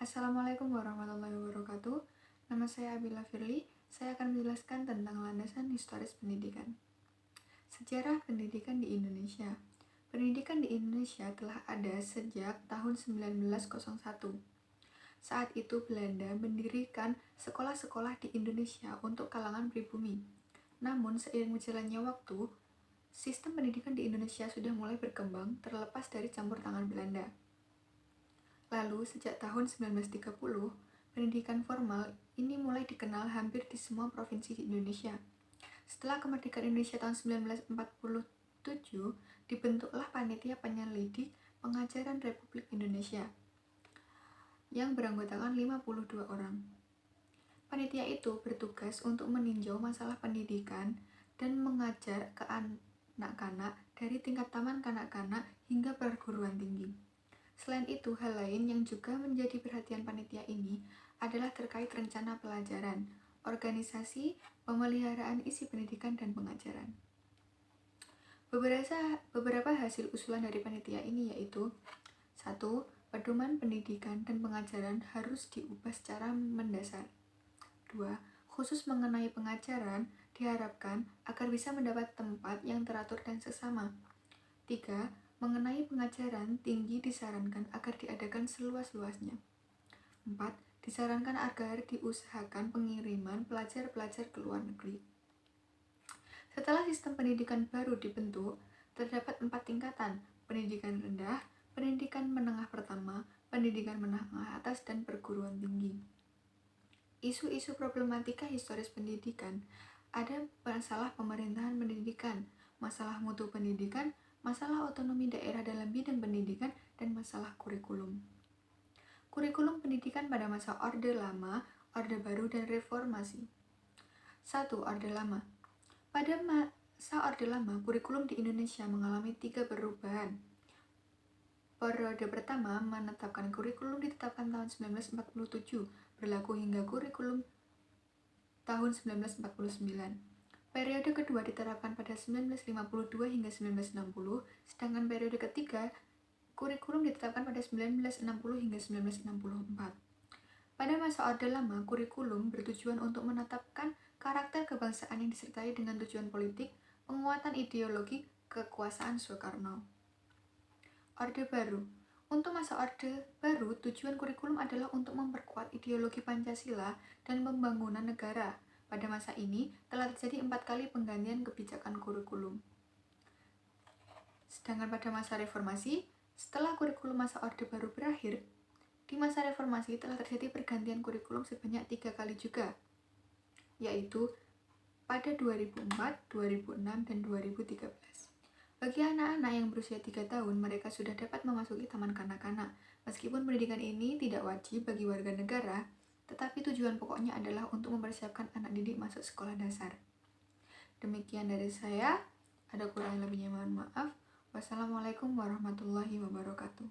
Assalamualaikum warahmatullahi wabarakatuh. Nama saya Abila Firly. Saya akan menjelaskan tentang landasan historis pendidikan. Sejarah pendidikan di Indonesia. Pendidikan di Indonesia telah ada sejak tahun 1901. Saat itu Belanda mendirikan sekolah-sekolah di Indonesia untuk kalangan pribumi. Namun seiring berjalannya waktu, sistem pendidikan di Indonesia sudah mulai berkembang terlepas dari campur tangan Belanda. Lalu, sejak tahun 1930, pendidikan formal ini mulai dikenal hampir di semua provinsi di Indonesia. Setelah kemerdekaan Indonesia tahun 1947, dibentuklah Panitia Penyelidik Pengajaran Republik Indonesia yang beranggotakan 52 orang. Panitia itu bertugas untuk meninjau masalah pendidikan dan mengajar ke anak-anak dari tingkat taman kanak-kanak hingga perguruan tinggi. Selain itu, hal lain yang juga menjadi perhatian panitia ini adalah terkait rencana pelajaran, organisasi, pemeliharaan isi pendidikan, dan pengajaran. Beberapa hasil usulan dari panitia ini yaitu 1. Pedoman pendidikan dan pengajaran harus diubah secara mendasar. 2. Khusus mengenai pengajaran, diharapkan agar bisa mendapat tempat yang teratur dan seksama. 3. Mengenai pengajaran tinggi disarankan agar diadakan seluas-luasnya. 4. Disarankan agar diusahakan pengiriman pelajar-pelajar ke luar negeri. Setelah sistem pendidikan baru dibentuk, terdapat 4 tingkatan: pendidikan rendah, pendidikan menengah pertama, pendidikan menengah atas, dan perguruan tinggi. Isu-isu problematika historis pendidikan ada masalah pemerintahan pendidikan, masalah mutu pendidikan, masalah otonomi daerah dalam bidang pendidikan, dan masalah kurikulum. Kurikulum pendidikan pada masa Orde Lama, Orde Baru, dan Reformasi. 1. Orde Lama. Pada masa Orde Lama, kurikulum di Indonesia mengalami 3 perubahan. Periode pertama menetapkan kurikulum ditetapkan tahun 1947, berlaku hingga kurikulum tahun 1949. Periode kedua diterapkan pada 1952 hingga 1960, sedangkan periode ketiga kurikulum ditetapkan pada 1960 hingga 1964. Pada masa Orde Lama, kurikulum bertujuan untuk menetapkan karakter kebangsaan yang disertai dengan tujuan politik, penguatan ideologi kekuasaan Soekarno. Orde Baru. Untuk masa Orde Baru, tujuan kurikulum adalah untuk memperkuat ideologi Pancasila dan pembangunan negara. Pada masa ini, telah terjadi 4 kali penggantian kebijakan kurikulum. Sedangkan pada masa reformasi, setelah kurikulum masa Orde Baru berakhir, di masa reformasi telah terjadi pergantian kurikulum sebanyak 3 kali juga, yaitu pada 2004, 2006, dan 2013. Bagi anak-anak yang berusia 3 tahun, mereka sudah dapat memasuki taman kanak-kanak. Meskipun pendidikan ini tidak wajib bagi warga negara, tetapi tujuan pokoknya adalah untuk mempersiapkan anak didik masuk sekolah dasar. Demikian dari saya, ada kurang lebihnya mohon maaf. Wassalamualaikum warahmatullahi wabarakatuh.